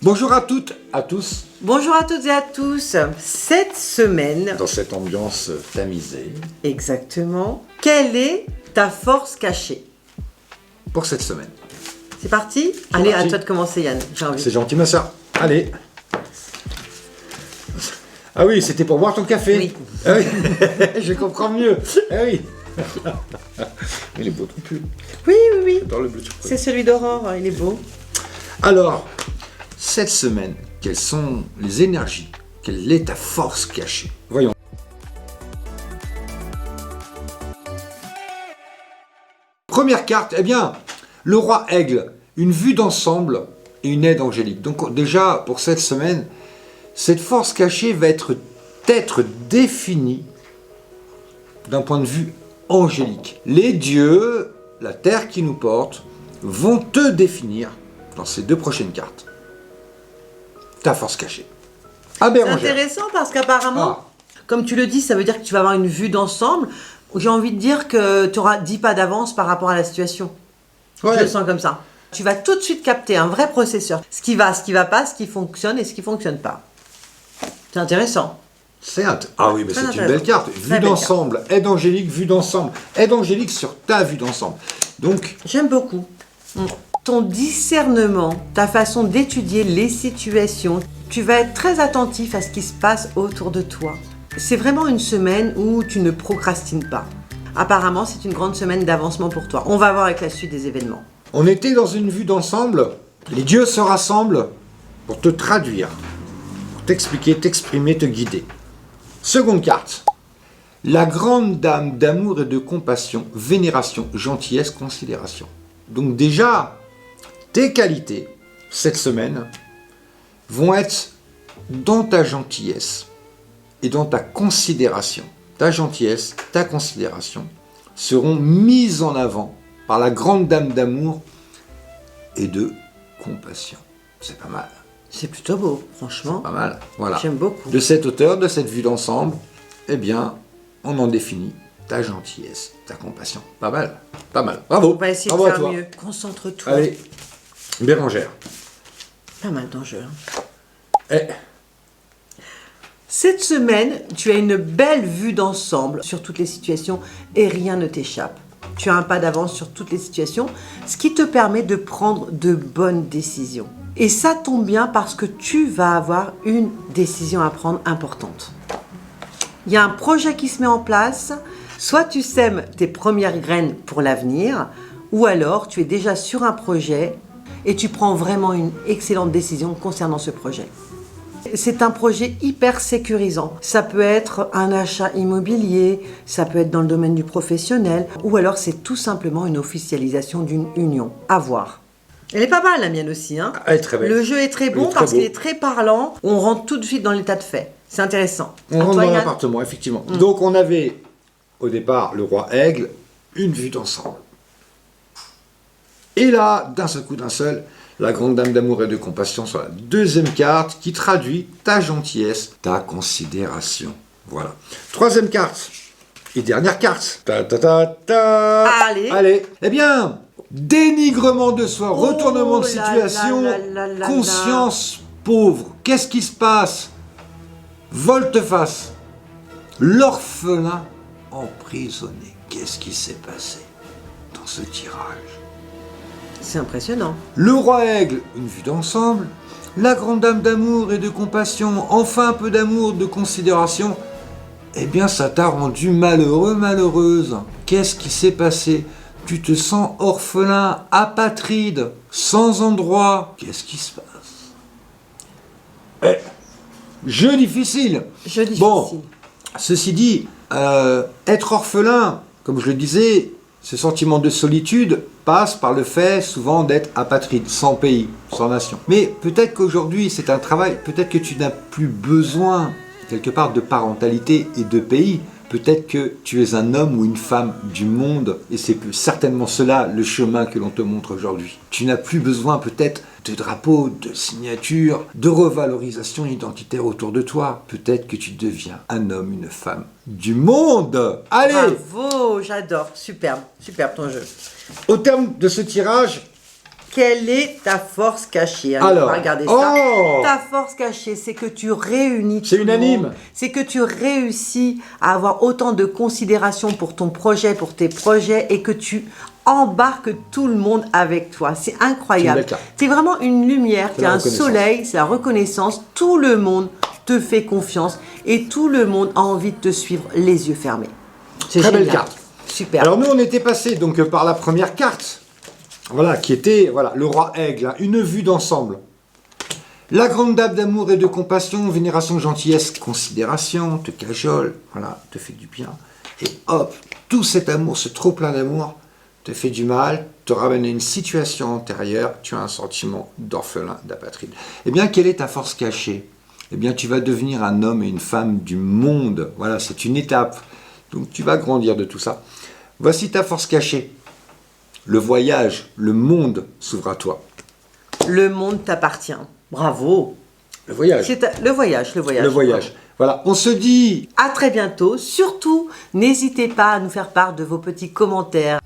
Bonjour à toutes, à tous. Bonjour à toutes et à tous. Cette semaine, Dans cette ambiance tamisée, exactement, quelle est ta force cachée? pour cette semaine. C'est parti? Allez, parti. à toi de commencer, Yann. J'ai envie. C'est gentil, ma soeur. Allez. Ah oui, c'était pour boire ton café. Oui. Ah oui. Je comprends mieux. Ah oui. Il est beau ton pull. Oui, oui, oui. Dans le bleu turquoise. C'est celui d'Aurore, il est beau. Alors, cette semaine, quelles sont les énergies? Quelle est ta force cachée? Voyons. Première carte, eh bien, le roi aigle, une vue d'ensemble et une aide angélique. Donc déjà, pour cette semaine, cette force cachée va être définie d'un point de vue angélique. Les dieux, la terre qui nous porte, vont te définir dans ces deux prochaines cartes. Ta force cachée. Ah, C'est Bérangère. intéressant parce qu'apparemment, Ah. comme tu le dis, ça veut dire que tu vas avoir une vue d'ensemble. J'ai envie de dire que tu auras 10 pas d'avance par rapport à la situation. Ouais. Je le sens comme ça. Tu vas tout de suite capter un vrai processeur. Ce qui va pas, ce qui fonctionne et ce qui fonctionne pas. C'est intéressant. Ah oui, mais Très c'est une intéressant. belle carte. Très Vue belle d'ensemble, aide angélique, vue d'ensemble. Aide angélique sur ta vue d'ensemble. Donc, J'aime beaucoup. Ton discernement, ta façon d'étudier les situations, tu vas être très attentif à ce qui se passe autour de toi. C'est vraiment une semaine où tu ne procrastines pas. Apparemment, c'est une grande semaine d'avancement pour toi. On va voir avec la suite des événements. on était dans une vue d'ensemble. Les dieux se rassemblent pour te traduire, pour t'expliquer, t'exprimer, te guider. Seconde carte. La grande dame d'amour et de compassion, vénération, gentillesse, considération. Donc déjà, tes qualités, cette semaine, vont être dans ta gentillesse et dans ta considération. Ta gentillesse, ta considération seront mises en avant par la grande dame d'amour et de compassion. C'est pas mal, C'est plutôt beau, franchement. pas mal. Voilà. J'aime beaucoup. De cette hauteur, de cette vue d'ensemble, eh bien, on en définit ta gentillesse, ta compassion. Pas mal, pas mal. Bravo. On va essayer Bravo de à faire toi. mieux. Concentre-toi. Allez, Bérangère. Pas mal d'enjeux. Eh, Cette semaine, tu as une belle vue d'ensemble sur toutes les situations et rien ne t'échappe. Tu as un pas d'avance sur toutes les situations, ce qui te permet de prendre de bonnes décisions. Et ça tombe bien parce que tu vas avoir une décision à prendre importante. Il y a un projet qui se met en place, soit tu sèmes tes premières graines pour l'avenir, ou alors tu es déjà sur un projet et tu prends vraiment une excellente décision concernant ce projet. C'est un projet hyper sécurisant. Ça peut être un achat immobilier, ça peut être dans le domaine du professionnel, ou alors c'est tout simplement une officialisation d'une union. À voir. Elle est pas mal la mienne aussi, hein. elle est très belle. Le jeu est très Il est bon très parce beau. qu'il est très parlant. On rentre tout de suite dans l'état de fait. C'est intéressant. On À rentre toi, dans Yann. l'appartement, effectivement. Donc on avait au départ le roi aigle, une vue d'ensemble. Et là, d'un seul coup, la grande dame d'amour et de compassion sur la deuxième carte qui traduit ta gentillesse, ta considération. Voilà. Troisième carte et dernière carte. Ta ta ta ta. Allez. Allez. Eh bien, dénigrement de soi, retournement de là situation, là là là là conscience pauvre. Qu'est-ce qui se passe? Volte-face. L'orphelin emprisonné. Qu'est-ce qui s'est passé dans ce tirage? C'est impressionnant. Le roi aigle, une vue d'ensemble. La grande dame d'amour et de compassion, enfin un peu d'amour, de considération. Eh bien, ça t'a rendu malheureux, malheureuse. Qu'est-ce qui s'est passé? Tu te sens orphelin, apatride, sans endroit. Qu'est-ce qui se passe? Jeu difficile. Jeu difficile. Bon, ceci dit, être orphelin, comme je le disais, ce sentiment de solitude passe par le fait souvent d'être apatride, sans pays, sans nation. Mais peut-être qu'aujourd'hui c'est un travail, peut-être que tu n'as plus besoin quelque part de parentalité et de pays. Peut-être que tu es un homme ou une femme du monde et c'est certainement cela le chemin que l'on te montre aujourd'hui. Tu n'as plus besoin peut-être de drapeaux, de signatures, de revalorisation identitaire autour de toi. Peut-être que tu deviens un homme, une femme du monde. Allez! Bravo, j'adore. Superbe, superbe ton jeu. Au terme de ce tirage, Quelle est ta force cachée? Allez, Alors, on va regarder ça. oh Ta force cachée, c'est que tu réunis C'est tout le unanime. monde. C'est que tu réussis à avoir autant de considération pour ton projet, pour tes projets, et que tu embarques tout le monde avec toi. C'est incroyable. Tu es vraiment une lumière, tu es un soleil, c'est la reconnaissance. Tout le monde te fait confiance et tout le monde a envie de te suivre les yeux fermés. C'est très génial. belle carte. Super. Alors nous, on était passé donc par la première carte. Voilà, qui était le roi aigle, hein, une vue d'ensemble. La grande dame d'amour et de compassion, vénération, gentillesse, considération, te cajole, voilà, te fait du bien. Et hop, tout cet amour, ce trop plein d'amour, te fait du mal, te ramène à une situation antérieure, tu as un sentiment d'orphelin, d'apatride. Eh bien, quelle est ta force cachée? Eh bien, tu vas devenir un homme et une femme du monde. Voilà, c'est une étape. Donc, tu vas grandir de tout ça. Voici ta force cachée. Le voyage, le monde s'ouvre à toi. Le monde t'appartient. Bravo. Le voyage. Le voyage. Le voyage. Voilà, on se dit à très bientôt. Surtout, n'hésitez pas à nous faire part de vos petits commentaires.